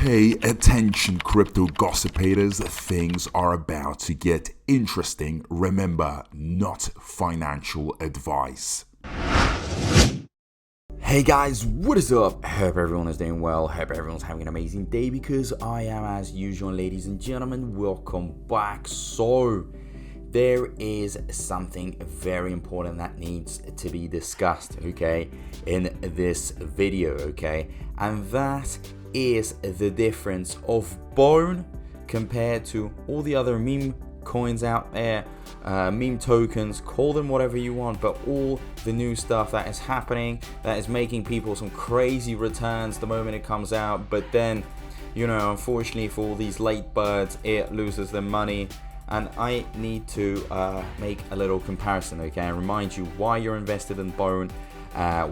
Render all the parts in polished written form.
Hey, attention crypto gossipators, things are about to get interesting. Remember, not financial advice. Hey guys, what is up? Hope everyone is doing well. Hope everyone's having an amazing day because I am as usual, ladies and gentlemen. Welcome back. So there is something very important that needs to be discussed, okay, in this video, okay, and that is the difference of Bone compared to all the other meme coins out there, meme tokens, call them whatever you want, but all the new stuff that is happening that is making people some crazy returns the moment it comes out, but then, you know, unfortunately for all these late birds, it loses their money. And I need to make a little comparison, okay, and remind you why you're invested in Bone,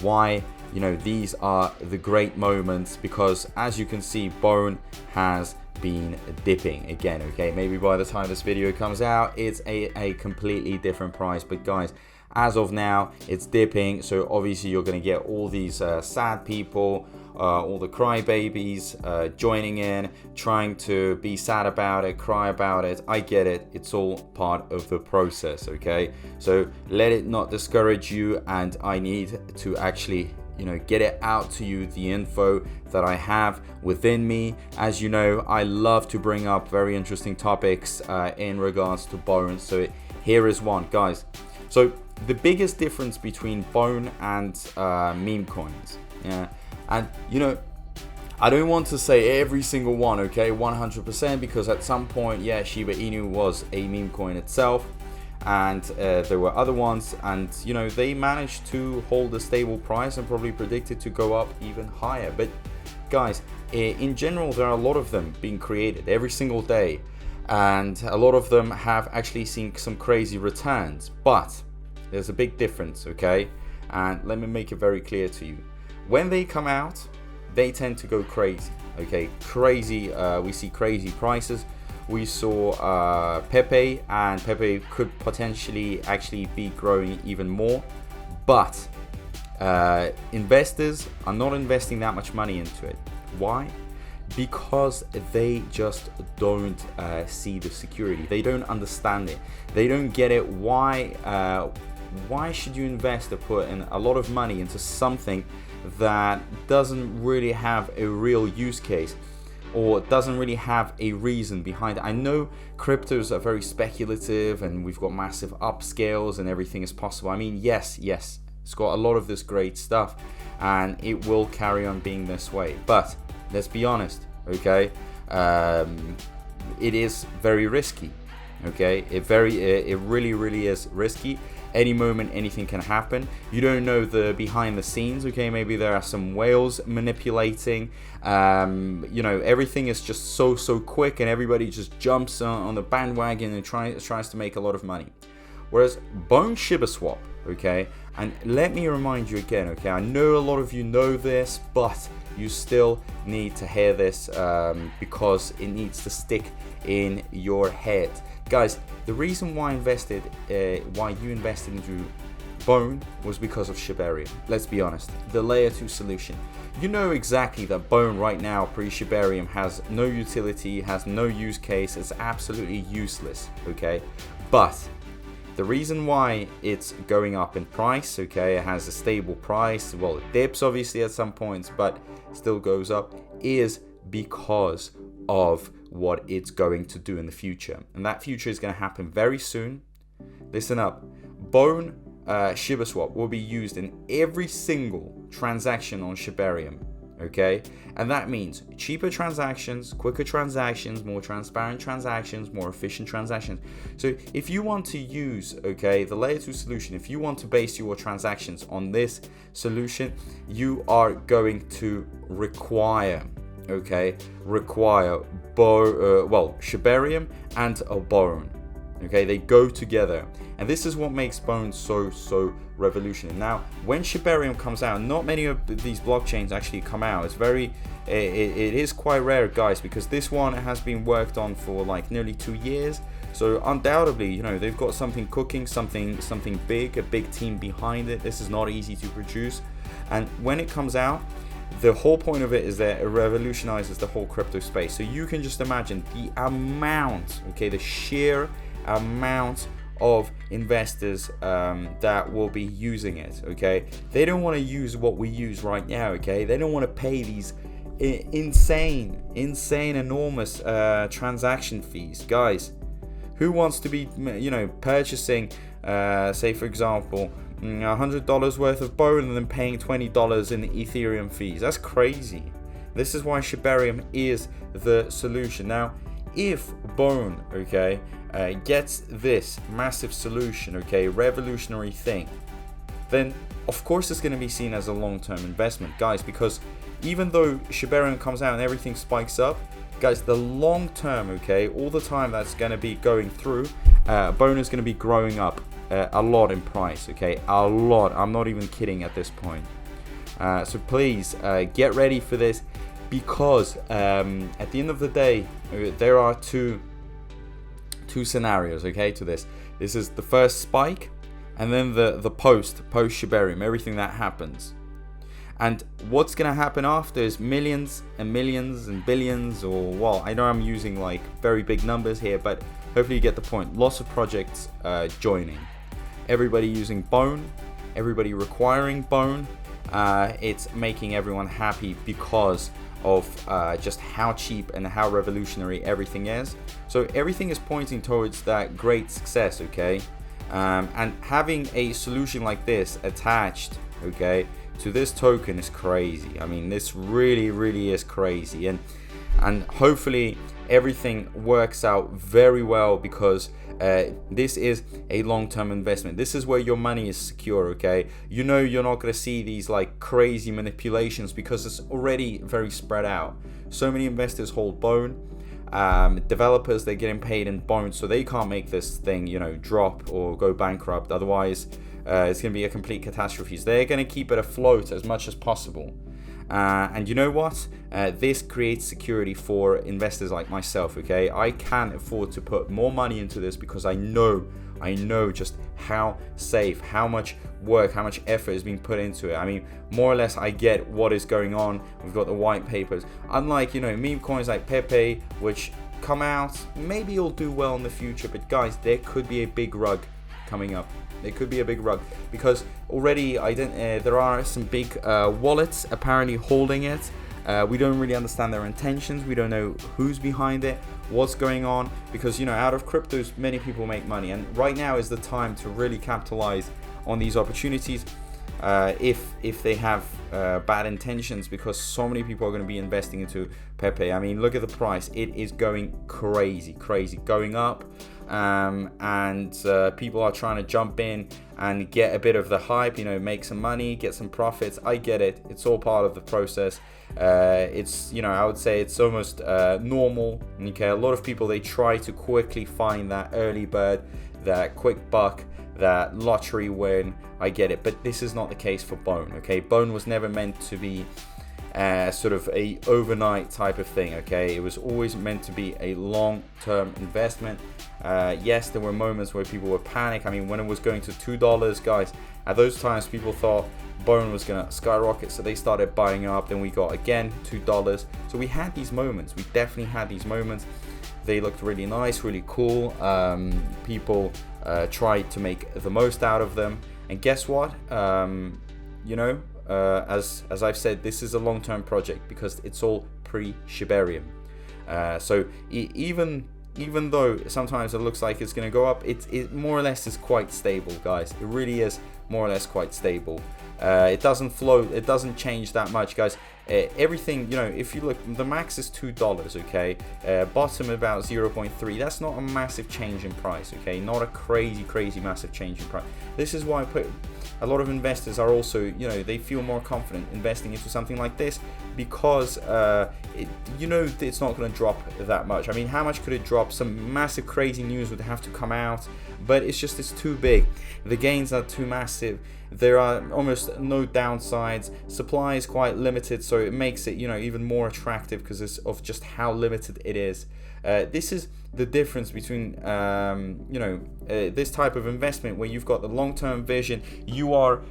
why, you know, these are the great moments, because as you can see, Bone has been dipping again, okay. Maybe by the time this video comes out, it's a completely different price, but guys, as of now, it's dipping. So obviously you're going to get all these sad people, all the crybabies joining in, trying to be sad about it, cry about it. I get it. It's all part of the process, okay? So let it not discourage you, and I need to actually, you know, get it out to you, the info that I have within me. As you know, I love to bring up very interesting topics in regards to Bone. So here is one, guys. So the biggest difference between Bone and meme coins, yeah, and you know, I don't want to say every single one, okay, 100%, because at some point, yeah, Shiba Inu was a meme coin itself, and there were other ones, and you know, they managed to hold a stable price and probably predicted to go up even higher. But guys, in general, there are a lot of them being created every single day, and a lot of them have actually seen some crazy returns, but there's a big difference, okay? And let me make it very clear to you. When they come out, they tend to go crazy, okay? Crazy, we see crazy prices. We saw PEPE, and PEPE could potentially actually be growing even more. But investors are not investing that much money into it. Why? Because they just don't see the security. They don't understand it. They don't get it. Why should you invest or put in a lot of money into something that doesn't really have a real use case, or doesn't really have a reason behind it? I know cryptos are very speculative and we've got massive upscales and everything is possible. I mean, yes, it's got a lot of this great stuff and it will carry on being this way. But let's be honest, okay? It is very risky, okay? It really is risky. Any moment, anything can happen. You don't know the behind the scenes, okay? Maybe there are some whales manipulating. You know, everything is just so quick, and everybody just jumps on the bandwagon and tries to make a lot of money. Whereas Bone ShibaSwap, okay? And let me remind you again, okay? I know a lot of you know this, but you still need to hear this because it needs to stick in your head. Guys, the reason why you invested into Bone was because of Shibarium. Let's be honest, the layer 2 solution. You know exactly that Bone right now, pre-Shibarium, has no utility, has no use case, it's absolutely useless, okay? But the reason why it's going up in price, okay, it has a stable price, well, it dips obviously at some points, but still goes up, is because of what it's going to do in the future. And that future is going to happen very soon. Listen up. Bone ShibaSwap will be used in every single transaction on Shibarium, okay? And that means cheaper transactions, quicker transactions, more transparent transactions, more efficient transactions. So if you want to use, okay, the layer 2 solution, if you want to base your transactions on this solution, you are going to require Shibarium and a Bone. Okay, they go together, and this is what makes Bone so revolutionary. Now, when Shibarium comes out, not many of these blockchains actually come out. It's very, it is quite rare, guys, because this one has been worked on for like nearly 2 years. So undoubtedly, you know, they've got something cooking, something big, a big team behind it. This is not easy to produce, and when it comes out, the whole point of it is that it revolutionizes the whole crypto space. So you can just imagine the amount, okay, the sheer amount of investors that will be using it, okay? They don't want to use what we use right now, okay? They don't want to pay these insane, enormous transaction fees. Guys, who wants to be, purchasing, say for example, $100 worth of Bone and then paying $20 in Ethereum fees? That's crazy. This is why Shibarium is the solution. Now, if Bone, okay, gets this massive solution, okay, revolutionary thing, then of course it's going to be seen as a long-term investment, guys, because even though Shibarium comes out and everything spikes up, guys, the long term, okay, all the time that's going to be going through, Bone is going to be growing up a lot in price, okay, a lot. I'm not even kidding at this point. So please get ready for this, because at the end of the day, there are two scenarios, okay, to this. This is the first spike, and then the post Shibarium, everything that happens. And what's gonna happen after is millions and millions and billions, or, well, I know I'm using like very big numbers here, but hopefully you get the point. Lots of projects joining, everybody using Bone, everybody requiring Bone. It's making everyone happy because of just how cheap and how revolutionary everything is. So everything is pointing towards that great success, okay? And having a solution like this attached, okay, to this token is crazy. I mean, this really is crazy, and hopefully everything works out very well, because this is a long-term investment. This is where your money is secure, okay? You're not going to see these like crazy manipulations, because it's already very spread out. So many investors hold Bone. Developers, they're getting paid in Bone, so they can't make this thing, drop or go bankrupt. Otherwise, it's going to be a complete catastrophe. So they're going to keep it afloat as much as possible. And you know what? This creates security for investors like myself, okay? I can afford to put more money into this, because I know just how safe, how much work, how much effort is being put into it. I mean, more or less, I get what is going on. We've got the white papers. Unlike, meme coins like PEPE, which come out, maybe you'll do well in the future, but guys, there could be a big rug coming up. There could be a big rug, because already there are some big wallets apparently holding it. We don't really understand their intentions. We don't know who's behind it, what's going on, because out of cryptos many people make money, and right now is the time to really capitalize on these opportunities, if they have bad intentions, because so many people are going to be investing into PEPE. I mean, look at the price. It is going crazy going up, and people are trying to jump in and get a bit of the hype, make some money, get some profits. I get it. It's all part of the process. It's, I would say it's almost normal. Okay, a lot of people, they try to quickly find that early bird, that quick buck, that lottery win. I get it, but this is not the case for Bone. Okay, Bone was never meant to be sort of a overnight type of thing. Okay, it was always meant to be a long-term investment. Yes, there were moments where people would panic. I mean, when it was going to $2, guys, at those times people thought Bone was gonna skyrocket, so they started buying up. Then we got again $2. So we had these moments. We definitely had these moments. They looked really nice, really cool. People tried to make the most out of them, and guess what? As I've said, this is a long-term project, because it's all pre-Shibarium. So even though sometimes it looks like it's going to go up, it more or less is quite stable, guys. It really is more or less quite stable. It doesn't float, it doesn't change that much, guys. Everything, if you look, the max is $2, okay? Bottom about 0.3. That's not a massive change in price, okay? Not a crazy massive change in price. This is why a lot of investors are also, they feel more confident investing into something like this, because it's not going to drop that much. I mean, how much could it drop? Some massive crazy news would have to come out, but it's too big. The gains are too massive. there are almost no downsides. Supply is quite limited, so it makes it, you know, even more attractive because of just how limited it is. This is the difference between this type of investment where you've got the long-term vision. You are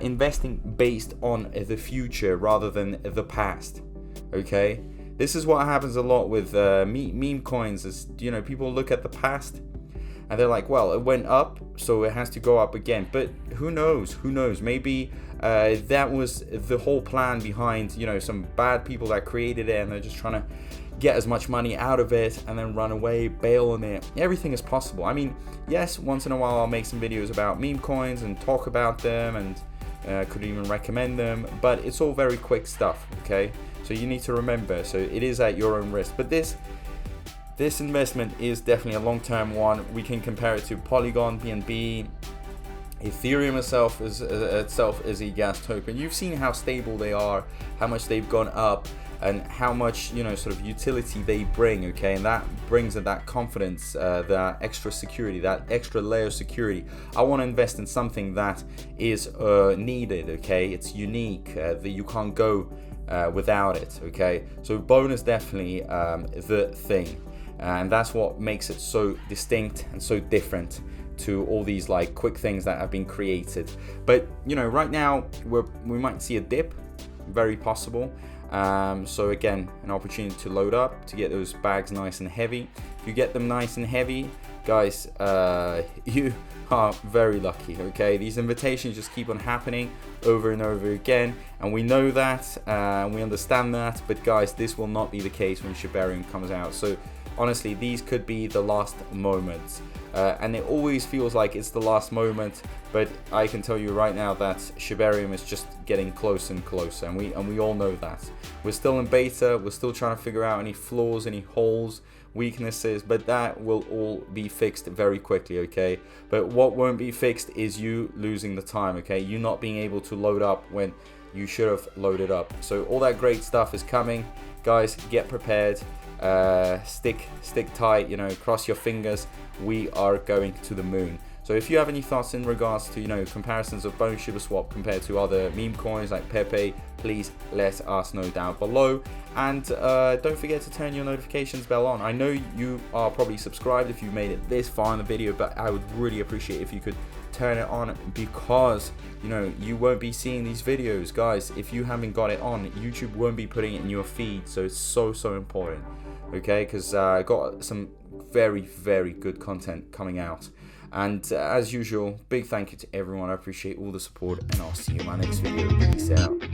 investing based on the future rather than the past. Okay, this is what happens a lot with meme coins. Is, you know, people look at the past and they're like, well, it went up, so it has to go up again. But who knows? Who knows? Maybe that was the whole plan behind, you know, some bad people that created it, and they're just trying to get as much money out of it and then run away, bail on it. Everything is possible. I mean, yes, once in a while I'll make some videos about meme coins and talk about them, and could even recommend them, but it's all very quick stuff, okay? So you need to remember, so it is at your own risk. But this investment is definitely a long-term one. We can compare it to Polygon, BNB, Ethereum itself is a gas token. You've seen how stable they are, how much they've gone up, and how much, you know, sort of utility they bring, okay? And that brings that confidence, that extra security, that extra layer of security. I want to invest in something that is needed, okay? It's unique, that you can't go without it, okay? So Bone is definitely the thing, and that's what makes it so distinct and so different to all these like quick things that have been created. But, you know, right now we might see a dip, very possible. So again, an opportunity to load up, to get those bags nice and heavy. If you get them nice and heavy, guys, you are very lucky, okay? These invitations just keep on happening over and over again, and we know that, we understand that, but guys, this will not be the case when Shibarium comes out. So honestly, these could be the last moments, and it always feels like it's the last moment, but I can tell you right now that Shibarium is just getting closer and closer, and we all know that. We're still in beta, we're still trying to figure out any flaws, any holes, weaknesses, but that will all be fixed very quickly, okay? But what won't be fixed is you losing the time, okay? You not being able to load up when you should have loaded up. So all that great stuff is coming, guys. Get prepared, stick tight, you know, cross your fingers. We are going to the moon. So if you have any thoughts in regards to, you know, comparisons of Bone ShibaSwap compared to other meme coins like PEPE, please let us know down below. And don't forget to turn your notifications bell on. I know you are probably subscribed if you made it this far in the video, but I would really appreciate if you could turn it on, because, you know, you won't be seeing these videos, guys. If you haven't got it on, YouTube won't be putting it in your feed. So it's so important, okay? Because I got some very good content coming out. And as usual, big thank you to everyone. I appreciate all the support, and I'll see you in my next video. Peace out.